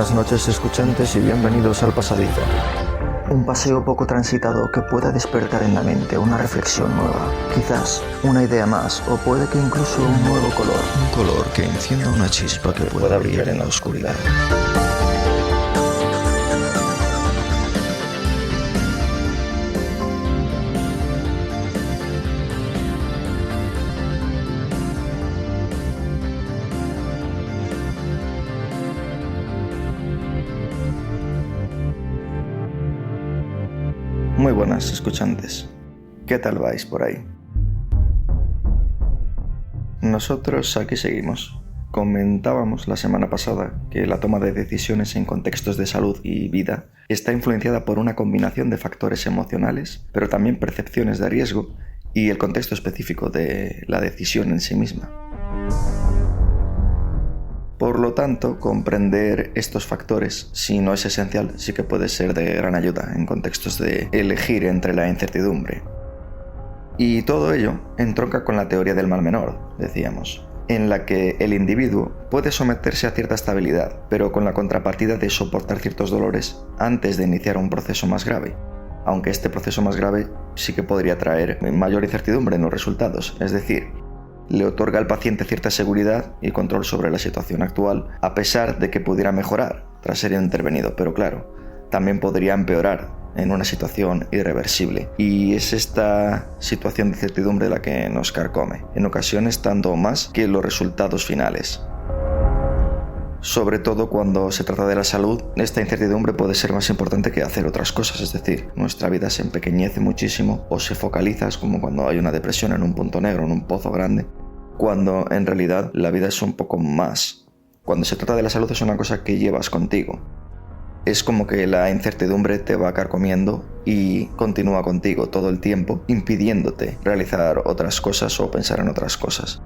Buenas noches, escuchantes, y bienvenidos al Pasadizo. Un paseo poco transitado que pueda despertar en la mente una reflexión nueva, quizás una idea más, o puede que incluso un nuevo color. Un color que encienda una chispa que pueda brillar en la oscuridad. Muy buenas, escuchantes. ¿Qué tal vais por ahí? Nosotros aquí seguimos. Comentábamos la semana pasada que la toma de decisiones en contextos de salud y vida está influenciada por una combinación de factores emocionales, pero también percepciones de riesgo y el contexto específico de la decisión en sí misma. Por lo tanto, comprender estos factores, si no es esencial, sí que puede ser de gran ayuda en contextos de elegir entre la incertidumbre. Y todo ello entronca con la teoría del mal menor, decíamos, en la que el individuo puede someterse a cierta estabilidad, pero con la contrapartida de soportar ciertos dolores antes de iniciar un proceso más grave, aunque este proceso más grave sí que podría traer mayor incertidumbre en los resultados, es decir, le otorga al paciente cierta seguridad y control sobre la situación actual, a pesar de que pudiera mejorar tras ser intervenido, pero claro, también podría empeorar en una situación irreversible. Y es esta situación de incertidumbre la que nos carcome, en ocasiones tanto más que los resultados finales. Sobre todo cuando se trata de la salud, esta incertidumbre puede ser más importante que hacer otras cosas, es decir, nuestra vida se empequeñece muchísimo o se focaliza, es como cuando hay una depresión en un punto negro, en un pozo grande, cuando en realidad la vida es un poco más. Cuando se trata de la salud es una cosa que llevas contigo. Es como que la incertidumbre te va carcomiendo y continúa contigo todo el tiempo, impidiéndote realizar otras cosas o pensar en otras cosas.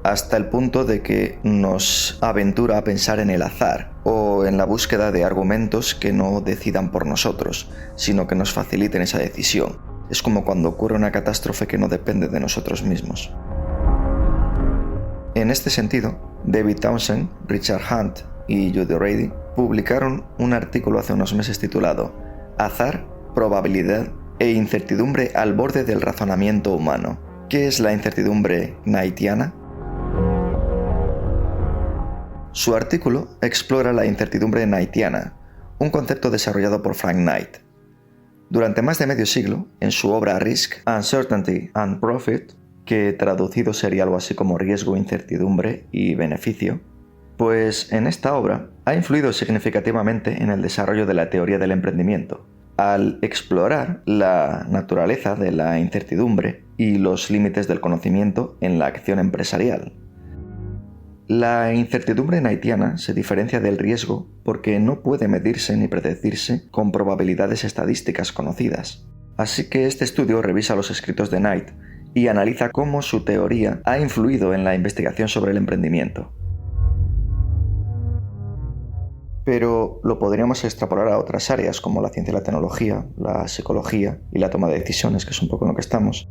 Hasta el punto de que nos aventura a pensar en el azar o en la búsqueda de argumentos que no decidan por nosotros, sino que nos faciliten esa decisión. Es como cuando ocurre una catástrofe que no depende de nosotros mismos. En este sentido, David Townsend, Richard Hunt y Judy Rady publicaron un artículo hace unos meses titulado Azar, probabilidad e incertidumbre al borde del razonamiento humano. ¿Qué es la incertidumbre knightiana? Su artículo explora la incertidumbre knightiana, un concepto desarrollado por Frank Knight. Durante más de medio siglo, en su obra Risk, Uncertainty and Profit, que traducido sería algo así como riesgo, incertidumbre y beneficio, pues en esta obra ha influido significativamente en el desarrollo de la teoría del emprendimiento, al explorar la naturaleza de la incertidumbre y los límites del conocimiento en la acción empresarial. La incertidumbre knightiana se diferencia del riesgo porque no puede medirse ni predecirse con probabilidades estadísticas conocidas. Así que este estudio revisa los escritos de Knight y analiza cómo su teoría ha influido en la investigación sobre el emprendimiento. Pero lo podríamos extrapolar a otras áreas como la ciencia y la tecnología, la psicología y la toma de decisiones, que es un poco en lo que estamos.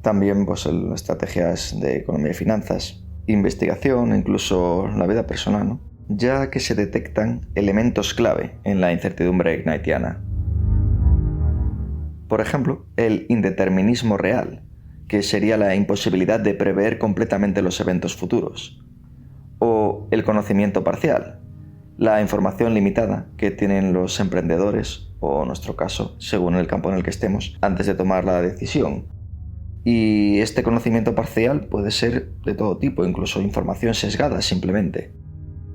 También estrategias de economía y finanzas, investigación e incluso la vida personal, ¿no? Ya que se detectan elementos clave en la incertidumbre knightiana. Por ejemplo, el indeterminismo real, que sería la imposibilidad de prever completamente los eventos futuros, o el conocimiento parcial, la información limitada que tienen los emprendedores, o en nuestro caso, según el campo en el que estemos, antes de tomar la decisión. Y este conocimiento parcial puede ser de todo tipo, incluso información sesgada simplemente.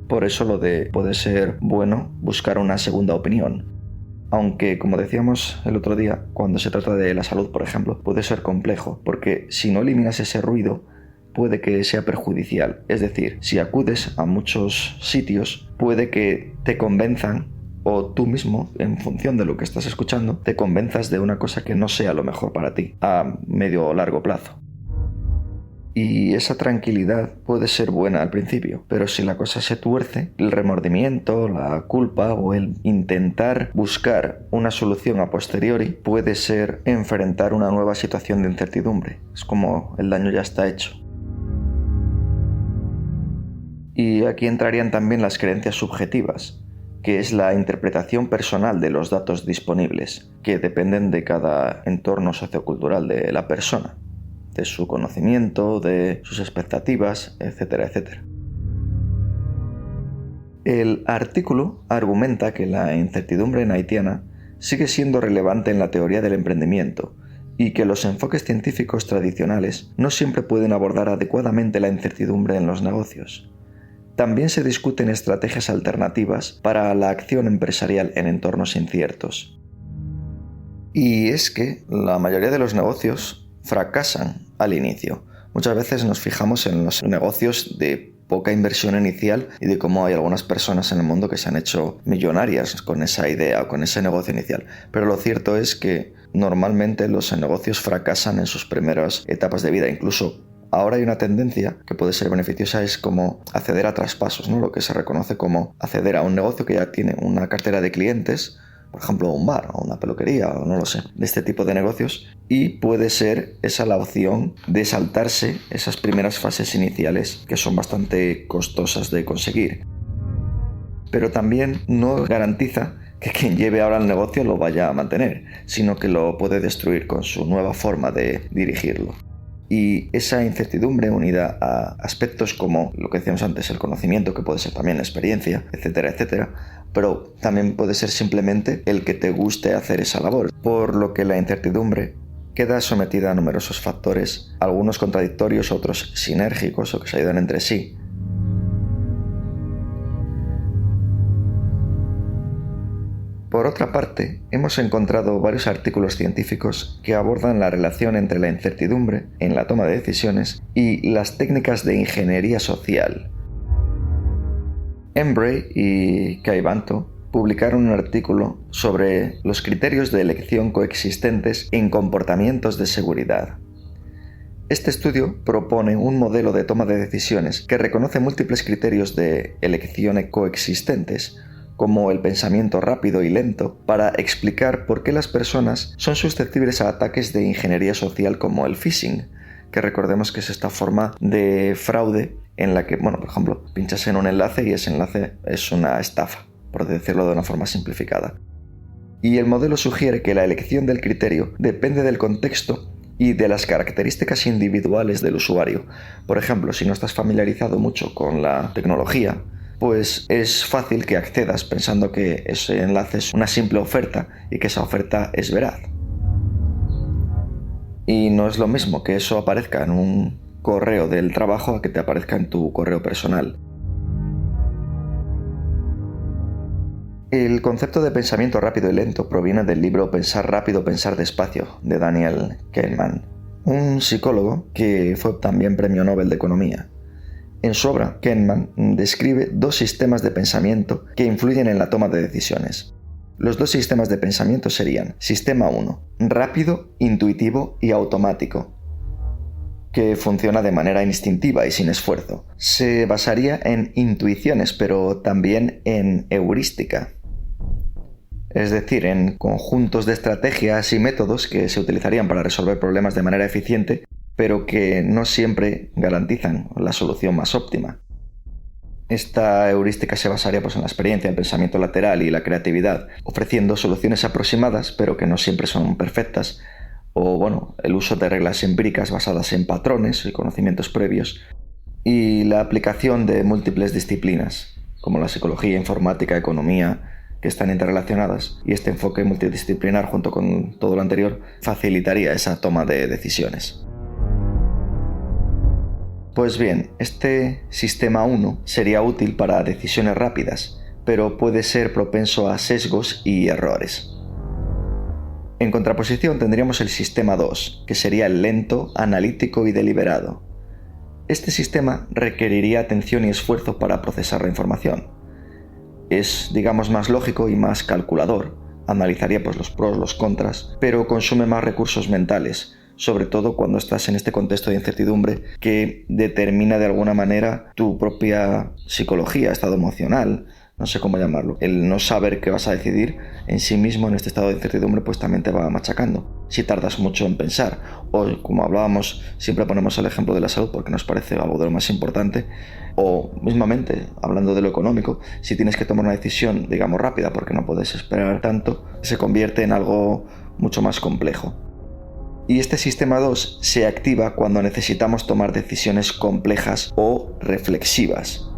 Por eso puede ser bueno buscar una segunda opinión. Aunque, como decíamos el otro día, cuando se trata de la salud, por ejemplo, puede ser complejo, porque si no eliminas ese ruido, puede que sea perjudicial. Es decir, si acudes a muchos sitios, puede que te convenzan, o tú mismo, en función de lo que estás escuchando, te convenzas de una cosa que no sea lo mejor para ti, a medio o largo plazo. Y esa tranquilidad puede ser buena al principio, pero si la cosa se tuerce, el remordimiento, la culpa o el intentar buscar una solución a posteriori puede ser enfrentar una nueva situación de incertidumbre. Es como el daño ya está hecho. Y aquí entrarían también las creencias subjetivas, que es la interpretación personal de los datos disponibles, que dependen de cada entorno sociocultural de la persona, de su conocimiento, de sus expectativas, etcétera, etcétera. El artículo argumenta que la incertidumbre haitiana sigue siendo relevante en la teoría del emprendimiento y que los enfoques científicos tradicionales no siempre pueden abordar adecuadamente la incertidumbre en los negocios. También se discuten estrategias alternativas para la acción empresarial en entornos inciertos. Y es que la mayoría de los negocios fracasan al inicio. Muchas veces nos fijamos en los negocios de poca inversión inicial y de cómo hay algunas personas en el mundo que se han hecho millonarias con esa idea o con ese negocio inicial. Pero lo cierto es que normalmente los negocios fracasan en sus primeras etapas de vida. Incluso ahora hay una tendencia que puede ser beneficiosa, es como acceder a traspasos, ¿no? Lo que se reconoce como acceder a un negocio que ya tiene una cartera de clientes, por ejemplo un bar o una peluquería o no lo sé, de este tipo de negocios, y puede ser esa la opción de saltarse esas primeras fases iniciales que son bastante costosas de conseguir. Pero también no garantiza que quien lleve ahora el negocio lo vaya a mantener, sino que lo puede destruir con su nueva forma de dirigirlo. Y esa incertidumbre unida a aspectos como lo que decíamos antes, el conocimiento, que puede ser también la experiencia, etcétera, etcétera, pero también puede ser simplemente el que te guste hacer esa labor, por lo que la incertidumbre queda sometida a numerosos factores, algunos contradictorios, otros sinérgicos o que se ayudan entre sí. Por otra parte, hemos encontrado varios artículos científicos que abordan la relación entre la incertidumbre en la toma de decisiones y las técnicas de ingeniería social. Embray y Caibanto publicaron un artículo sobre los criterios de elección coexistentes en comportamientos de seguridad. Este estudio propone un modelo de toma de decisiones que reconoce múltiples criterios de elección coexistentes, como el pensamiento rápido y lento, para explicar por qué las personas son susceptibles a ataques de ingeniería social como el phishing, que recordemos que es esta forma de fraude en la que, por ejemplo, pinchas en un enlace y ese enlace es una estafa, por decirlo de una forma simplificada. Y el modelo sugiere que la elección del criterio depende del contexto y de las características individuales del usuario. Por ejemplo, si no estás familiarizado mucho con la tecnología, pues es fácil que accedas pensando que ese enlace es una simple oferta y que esa oferta es veraz. Y no es lo mismo que eso aparezca en un correo del trabajo a que te aparezca en tu correo personal. El concepto de pensamiento rápido y lento proviene del libro Pensar rápido, pensar despacio, de Daniel Kahneman, un psicólogo que fue también premio Nobel de Economía. En su obra, Kahneman describe dos sistemas de pensamiento que influyen en la toma de decisiones. Los dos sistemas de pensamiento serían: Sistema 1, rápido, intuitivo y automático, que funciona de manera instintiva y sin esfuerzo. Se basaría en intuiciones, pero también en heurística, es decir, en conjuntos de estrategias y métodos que se utilizarían para resolver problemas de manera eficiente, pero que no siempre garantizan la solución más óptima. Esta heurística se basaría en la experiencia, el pensamiento lateral y la creatividad, ofreciendo soluciones aproximadas, pero que no siempre son perfectas, o el uso de reglas empíricas basadas en patrones y conocimientos previos, y la aplicación de múltiples disciplinas, como la psicología, informática, economía, que están interrelacionadas, y este enfoque multidisciplinar junto con todo lo anterior facilitaría esa toma de decisiones. Pues bien, este sistema 1 sería útil para decisiones rápidas, pero puede ser propenso a sesgos y errores. En contraposición tendríamos el sistema 2, que sería el lento, analítico y deliberado. Este sistema requeriría atención y esfuerzo para procesar la información. Es, más lógico y más calculador, analizaría los pros, los contras, pero consume más recursos mentales, sobre todo cuando estás en este contexto de incertidumbre que determina de alguna manera tu propia psicología, estado emocional, no sé cómo llamarlo. El no saber qué vas a decidir en sí mismo en este estado de incertidumbre pues también te va machacando. Si tardas mucho en pensar, o como hablábamos, siempre ponemos el ejemplo de la salud porque nos parece algo de lo más importante, o mismamente, hablando de lo económico, si tienes que tomar una decisión, digamos, rápida porque no puedes esperar tanto, se convierte en algo mucho más complejo. Y este sistema 2 se activa cuando necesitamos tomar decisiones complejas o reflexivas.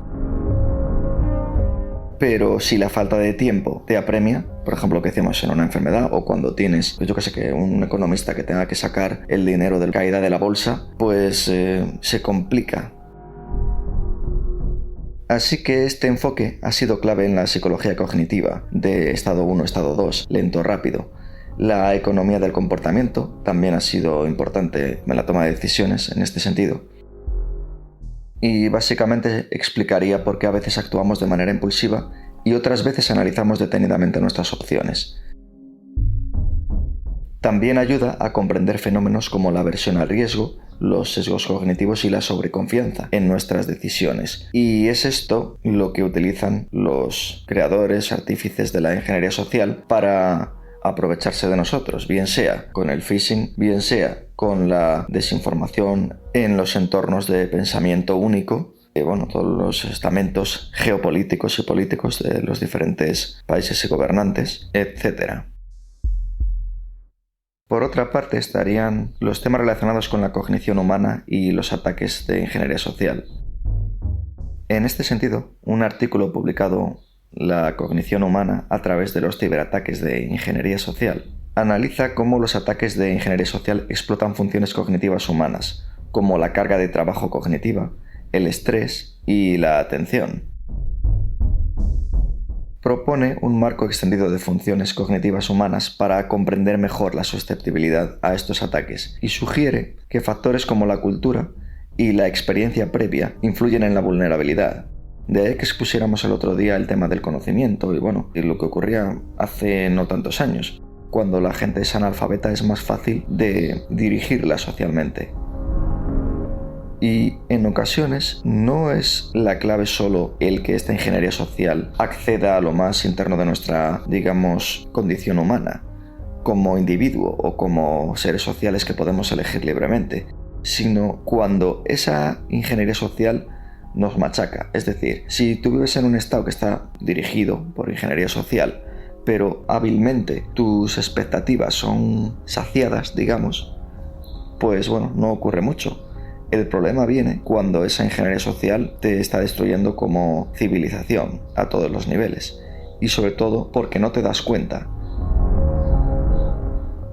Pero si la falta de tiempo te apremia, por ejemplo, lo que decíamos en una enfermedad, o cuando tienes, pues yo que sé, que un economista que tenga que sacar el dinero de la caída de la bolsa, pues se complica. Así que este enfoque ha sido clave en la psicología cognitiva de estado 1, estado 2, lento, rápido. La economía del comportamiento también ha sido importante en la toma de decisiones en este sentido. Y básicamente explicaría por qué a veces actuamos de manera impulsiva y otras veces analizamos detenidamente nuestras opciones. También ayuda a comprender fenómenos como la aversión al riesgo, los sesgos cognitivos y la sobreconfianza en nuestras decisiones. Y es esto lo que utilizan los creadores, artífices de la ingeniería social para aprovecharse de nosotros, bien sea con el phishing, bien sea con la desinformación en los entornos de pensamiento único, todos los estamentos geopolíticos y políticos de los diferentes países y gobernantes, etc. Por otra parte estarían los temas relacionados con la cognición humana y los ataques de ingeniería social. En este sentido, un artículo publicado La cognición humana a través de los ciberataques de ingeniería social analiza cómo los ataques de ingeniería social explotan funciones cognitivas humanas, como la carga de trabajo cognitiva, el estrés y la atención. Propone un marco extendido de funciones cognitivas humanas para comprender mejor la susceptibilidad a estos ataques y sugiere que factores como la cultura y la experiencia previa influyen en la vulnerabilidad. De ahí que expusiéramos el otro día el tema del conocimiento y lo que ocurría hace no tantos años. Cuando la gente es analfabeta es más fácil de dirigirla socialmente. Y en ocasiones no es la clave solo el que esta ingeniería social acceda a lo más interno de nuestra, condición humana, como individuo o como seres sociales que podemos elegir libremente, sino cuando esa ingeniería social nos machaca. Es decir, si tú vives en un estado que está dirigido por ingeniería social, pero hábilmente tus expectativas son saciadas, pues no ocurre mucho. El problema viene cuando esa ingeniería social te está destruyendo como civilización a todos los niveles y sobre todo porque no te das cuenta.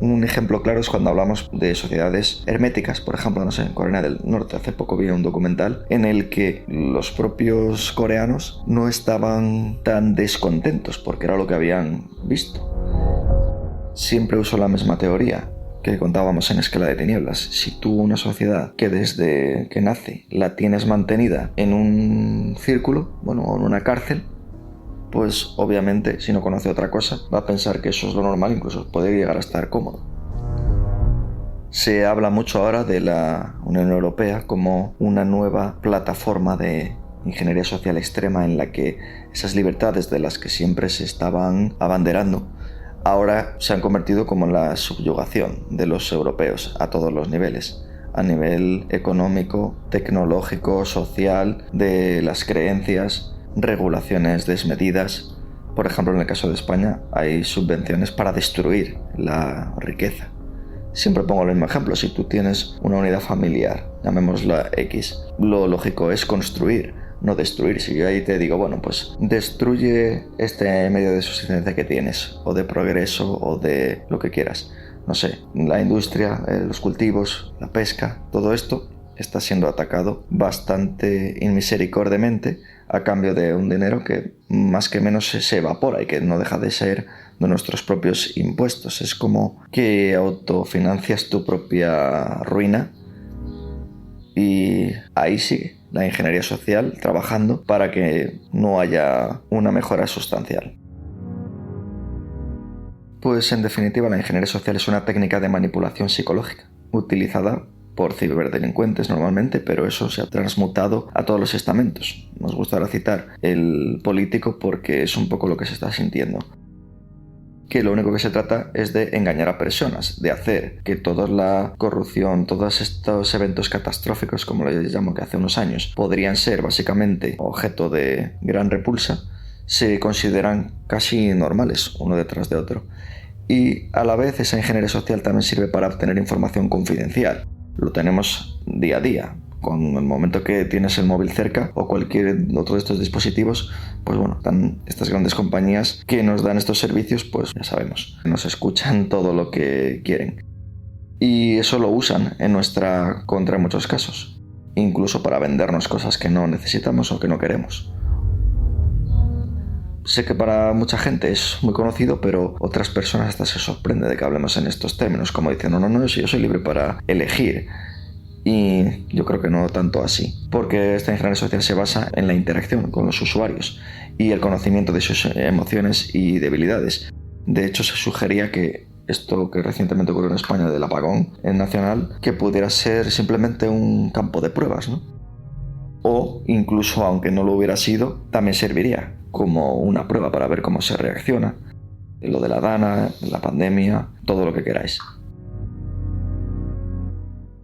Un ejemplo claro es cuando hablamos de sociedades herméticas, por ejemplo, en Corea del Norte. Hace poco vi un documental en el que los propios coreanos no estaban tan descontentos porque era lo que habían visto. Siempre uso la misma teoría que contábamos en Escala de Tinieblas. Si tú una sociedad que desde que nace la tienes mantenida en un círculo, o en una cárcel, pues obviamente si no conoce otra cosa va a pensar que eso es lo normal, incluso puede llegar a estar cómodo. Se habla mucho ahora de la Unión Europea como una nueva plataforma de ingeniería social extrema en la que esas libertades de las que siempre se estaban abanderando ahora se han convertido como en la subyugación de los europeos a todos los niveles, a nivel económico, tecnológico, social, de las creencias, regulaciones desmedidas. Por ejemplo, en el caso de España hay subvenciones para destruir la riqueza. Siempre pongo el mismo ejemplo. Si tú tienes una unidad familiar, llamémosla X, lo lógico es construir, no destruir. Si yo ahí te digo, pues destruye este medio de subsistencia que tienes, o de progreso, o de lo que quieras. La industria, los cultivos, la pesca, todo esto está siendo atacado bastante inmisericordiamente a cambio de un dinero que más que menos se evapora y que no deja de ser de nuestros propios impuestos. Es como que autofinancias tu propia ruina y ahí sigue la ingeniería social trabajando para que no haya una mejora sustancial. Pues en definitiva la ingeniería social es una técnica de manipulación psicológica utilizada por ciberdelincuentes normalmente, pero eso se ha transmutado a todos los estamentos. Nos gustará citar el político porque es un poco lo que se está sintiendo. Que lo único que se trata es de engañar a personas, de hacer que toda la corrupción, todos estos eventos catastróficos, como les llamo, que hace unos años podrían ser básicamente objeto de gran repulsa, se consideran casi normales uno detrás de otro. Y a la vez esa ingeniería social también sirve para obtener información confidencial. Lo tenemos día a día. Con el momento que tienes el móvil cerca o cualquier otro de estos dispositivos, pues bueno, están estas grandes compañías que nos dan estos servicios, pues ya sabemos, nos escuchan todo lo que quieren. Y eso lo usan en nuestra contra en muchos casos, incluso para vendernos cosas que no necesitamos o que no queremos. Sé que para mucha gente es muy conocido, pero otras personas hasta se sorprenden de que hablemos en estos términos, como diciendo, no, si yo soy libre para elegir. Y yo creo que no tanto así, porque esta ingeniería social se basa en la interacción con los usuarios y el conocimiento de sus emociones y debilidades. De hecho, se sugería que esto que recientemente ocurrió en España del apagón nacional, que pudiera ser simplemente un campo de pruebas, ¿no? O incluso, aunque no lo hubiera sido, también serviría como una prueba para ver cómo se reacciona. Lo de la Dana, la pandemia, todo lo que queráis.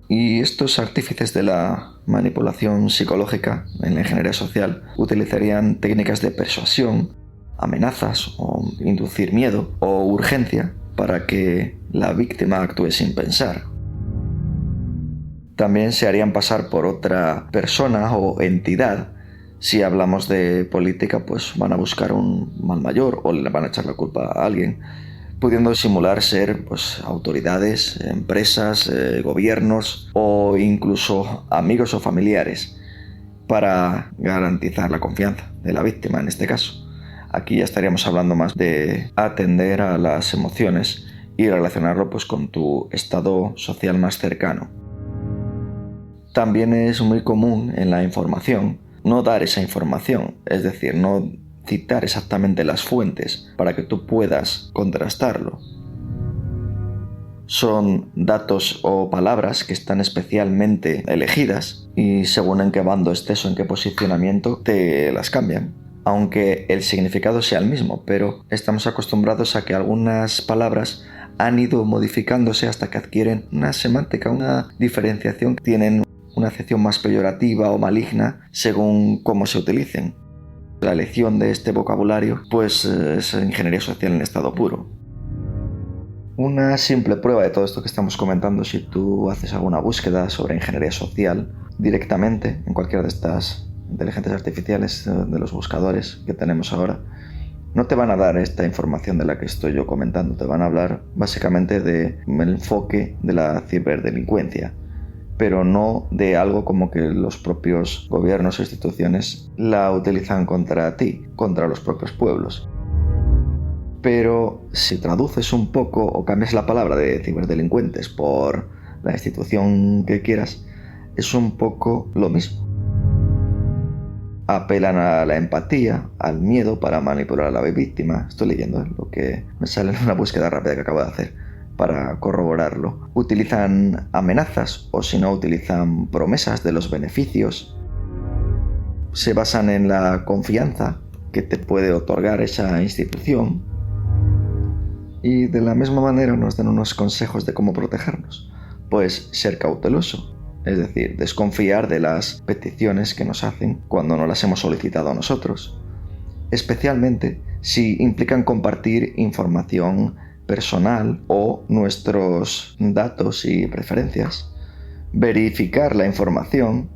Y estos artífices de la manipulación psicológica en la ingeniería social utilizarían técnicas de persuasión, amenazas o inducir miedo o urgencia para que la víctima actúe sin pensar. También se harían pasar por otra persona o entidad. Si hablamos de política, pues van a buscar un mal mayor o le van a echar la culpa a alguien, pudiendo simular ser pues autoridades, empresas, gobiernos o incluso amigos o familiares para garantizar la confianza de la víctima en este caso. Aquí ya estaríamos hablando más de atender a las emociones y relacionarlo pues con tu estado social más cercano. También es muy común en la información no dar esa información, es decir, no citar exactamente las fuentes para que tú puedas contrastarlo. Son datos o palabras que están especialmente elegidas y según en qué bando estés o en qué posicionamiento te las cambian. Aunque el significado sea el mismo, pero estamos acostumbrados a que algunas palabras han ido modificándose hasta que adquieren una semántica, una diferenciación, tienen una acepción más peyorativa o maligna según cómo se utilicen. La elección de este vocabulario pues es ingeniería social en estado puro. Una simple prueba de todo esto que estamos comentando, si tú haces alguna búsqueda sobre ingeniería social directamente en cualquiera de estas inteligencias artificiales de los buscadores que tenemos ahora, no te van a dar esta información de la que estoy yo comentando, te van a hablar básicamente del enfoque de la ciberdelincuencia, pero no de algo como que los propios gobiernos o instituciones la utilizan contra ti, contra los propios pueblos. Pero si traduces un poco o cambias la palabra de ciberdelincuentes por la institución que quieras, es un poco lo mismo. Apelan a la empatía, al miedo para manipular a la víctima. Estoy leyendo lo que me sale en una búsqueda rápida que acabo de hacer para corroborarlo. Utilizan amenazas o si no utilizan promesas de los beneficios. Se basan en la confianza que te puede otorgar esa institución. Y de la misma manera nos dan unos consejos de cómo protegernos. Pues ser cauteloso, es decir, desconfiar de las peticiones que nos hacen cuando no las hemos solicitado nosotros, especialmente si implican compartir información personal o nuestros datos y preferencias. Verificar la información,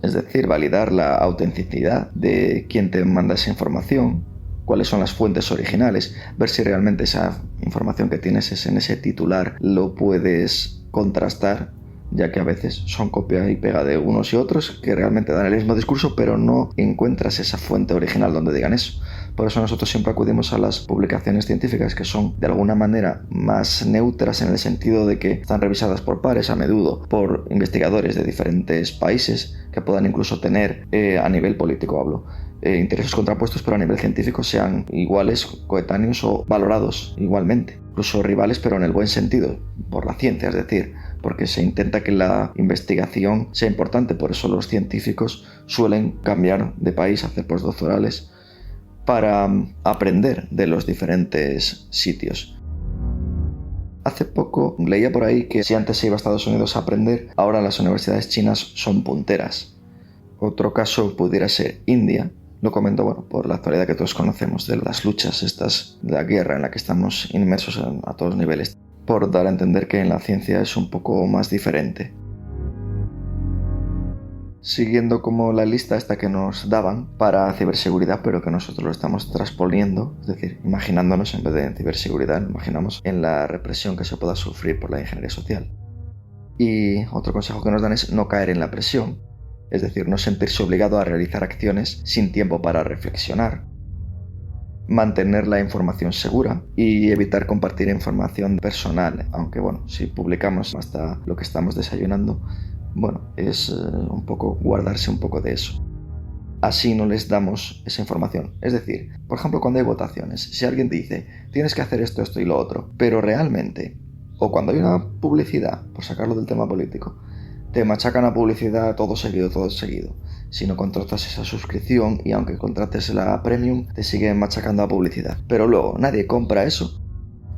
es decir, validar la autenticidad de quien te manda esa información, cuáles son las fuentes originales, ver si realmente esa información que tienes es en ese titular, lo puedes contrastar, ya que a veces son copia y pega de unos y otros que realmente dan el mismo discurso, pero no encuentras esa fuente original donde digan eso. Por eso nosotros siempre acudimos a las publicaciones científicas que son de alguna manera más neutras en el sentido de que están revisadas por pares, a menudo por investigadores de diferentes países que puedan incluso tener, a nivel político hablo, intereses contrapuestos, pero a nivel científico sean iguales, coetáneos o valorados igualmente. Incluso rivales, pero en el buen sentido, por la ciencia, es decir, porque se intenta que la investigación sea importante. Por eso los científicos suelen cambiar de país, hacer postdoctorales, para aprender de los diferentes sitios. Hace poco leía por ahí que si antes se iba a Estados Unidos a aprender, ahora las universidades chinas son punteras. Otro caso pudiera ser India. Lo comento, por la actualidad que todos conocemos de las luchas estas, de la guerra en la que estamos inmersos a todos los niveles, por dar a entender que en la ciencia es un poco más diferente. Siguiendo como la lista esta que nos daban para ciberseguridad, pero que nosotros lo estamos transponiendo, es decir, imaginándonos en vez de en ciberseguridad, imaginamos en la represión que se pueda sufrir por la ingeniería social. Y otro consejo que nos dan es no caer en la presión, es decir, no sentirse obligado a realizar acciones sin tiempo para reflexionar, mantener la información segura y evitar compartir información personal, aunque si publicamos hasta lo que estamos desayunando, es un poco guardarse un poco de eso. Así no les damos esa información. Es decir, por ejemplo, cuando hay votaciones, si alguien dice tienes que hacer esto, esto y lo otro, pero realmente, o cuando hay una publicidad, por sacarlo del tema político, te machacan la publicidad todo seguido. Si no contratas esa suscripción y aunque contrates la premium, te siguen machacando la publicidad. Pero luego nadie compra eso.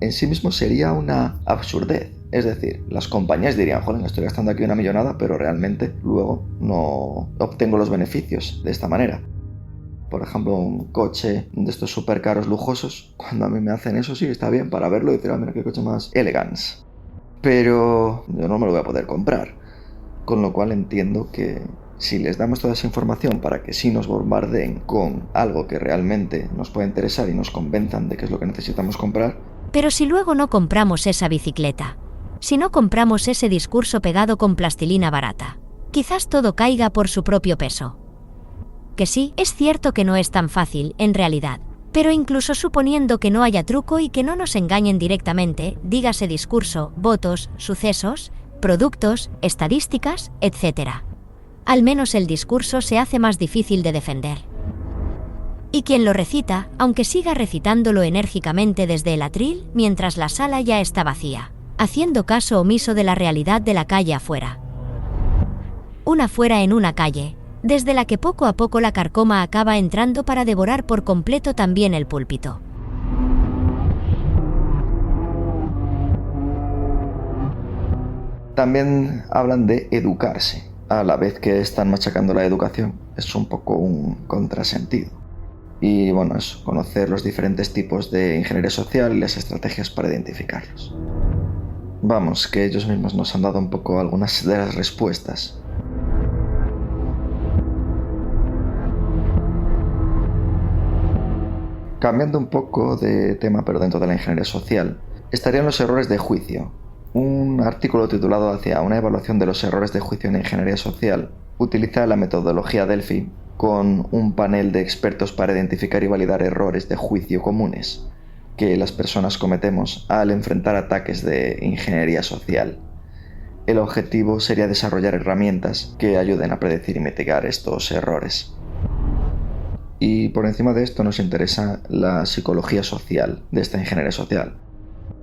En sí mismo sería una absurdez. Es decir, las compañías dirían, joder, estoy gastando aquí una millonada, pero realmente luego no obtengo los beneficios de esta manera. Por ejemplo, un coche de estos súper caros lujosos, cuando a mí me hacen eso sí está bien para verlo y decir, mira qué coche más elegance. Pero yo no me lo voy a poder comprar. Con lo cual entiendo que si les damos toda esa información para que sí nos bombardeen con algo que realmente nos pueda interesar y nos convenzan de qué es lo que necesitamos comprar. Pero si luego no compramos esa bicicleta, si no compramos ese discurso pegado con plastilina barata, quizás todo caiga por su propio peso. Que sí, es cierto que no es tan fácil, en realidad. Pero incluso suponiendo que no haya truco y que no nos engañen directamente, dígase discurso, votos, sucesos, productos, estadísticas, etc. Al menos el discurso se hace más difícil de defender. Y quien lo recita, aunque siga recitándolo enérgicamente desde el atril, mientras la sala ya está vacía, haciendo caso omiso de la realidad de la calle afuera. Una fuera en una calle, desde la que poco a poco la carcoma acaba entrando para devorar por completo también el púlpito. También hablan de educarse, a la vez que están machacando la educación. Es un poco un contrasentido. Y eso, conocer los diferentes tipos de ingeniería social y las estrategias para identificarlos. Vamos, que ellos mismos nos han dado un poco algunas de las respuestas. Cambiando un poco de tema, pero dentro de la ingeniería social, estarían los errores de juicio. Un artículo titulado Hacia una evaluación de los errores de juicio en ingeniería social utiliza la metodología Delphi con un panel de expertos para identificar y validar errores de juicio comunes que las personas cometemos al enfrentar ataques de ingeniería social. El objetivo sería desarrollar herramientas que ayuden a predecir y mitigar estos errores. Y por encima de esto nos interesa la psicología social de esta ingeniería social.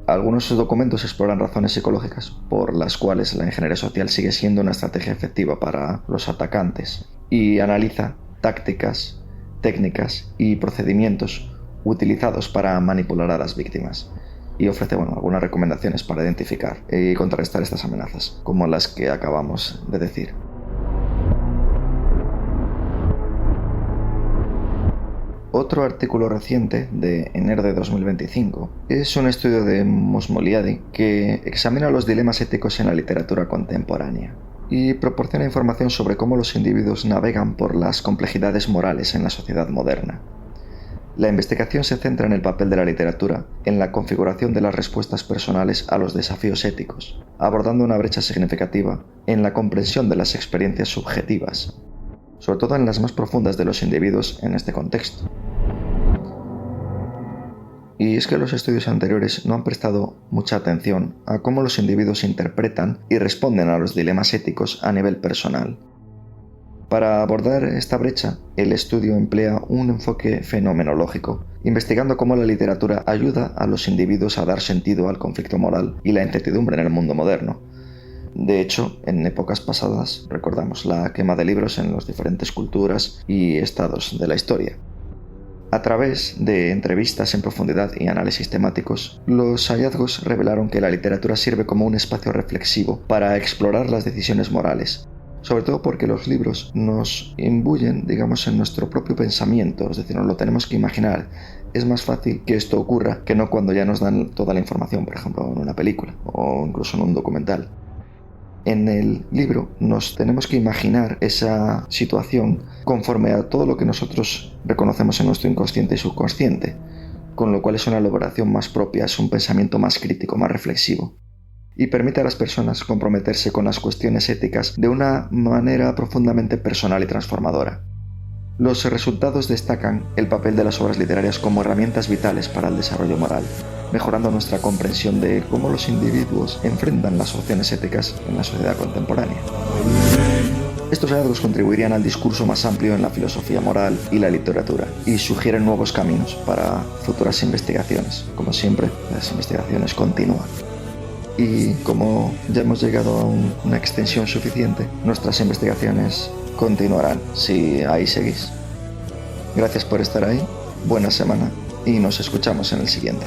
Algunos de sus documentos exploran razones psicológicas por las cuales la ingeniería social sigue siendo una estrategia efectiva para los atacantes y analiza tácticas, técnicas y procedimientos utilizados para manipular a las víctimas y ofrece algunas recomendaciones para identificar y contrarrestar estas amenazas, como las que acabamos de decir. Otro artículo reciente, de enero de 2025, es un estudio de Mosmoliadi que examina los dilemas éticos en la literatura contemporánea y proporciona información sobre cómo los individuos navegan por las complejidades morales en la sociedad moderna. La investigación se centra en el papel de la literatura en la configuración de las respuestas personales a los desafíos éticos, abordando una brecha significativa en la comprensión de las experiencias subjetivas, sobre todo en las más profundas de los individuos en este contexto. Y es que los estudios anteriores no han prestado mucha atención a cómo los individuos interpretan y responden a los dilemas éticos a nivel personal. Para abordar esta brecha, el estudio emplea un enfoque fenomenológico, investigando cómo la literatura ayuda a los individuos a dar sentido al conflicto moral y la incertidumbre en el mundo moderno, De hecho, en épocas pasadas recordamos la quema de libros en las diferentes culturas y estados de la historia. A través de entrevistas en profundidad y análisis temáticos, los hallazgos revelaron que la literatura sirve como un espacio reflexivo para explorar las decisiones morales, sobre todo porque los libros nos imbuyen, en nuestro propio pensamiento, es decir, nos lo tenemos que imaginar. Es más fácil que esto ocurra que no cuando ya nos dan toda la información, por ejemplo, en una película o incluso en un documental. En el libro nos tenemos que imaginar esa situación conforme a todo lo que nosotros reconocemos en nuestro inconsciente y subconsciente, con lo cual es una elaboración más propia, es un pensamiento más crítico, más reflexivo, y permite a las personas comprometerse con las cuestiones éticas de una manera profundamente personal y transformadora. Los resultados destacan el papel de las obras literarias como herramientas vitales para el desarrollo moral, mejorando nuestra comprensión de cómo los individuos enfrentan las opciones éticas en la sociedad contemporánea. Estos hallazgos contribuirían al discurso más amplio en la filosofía moral y la literatura y sugieren nuevos caminos para futuras investigaciones. Como siempre, las investigaciones continúan. Y como ya hemos llegado a una extensión suficiente, nuestras investigaciones continuarán si ahí seguís. Gracias por estar ahí, buena semana y nos escuchamos en el siguiente.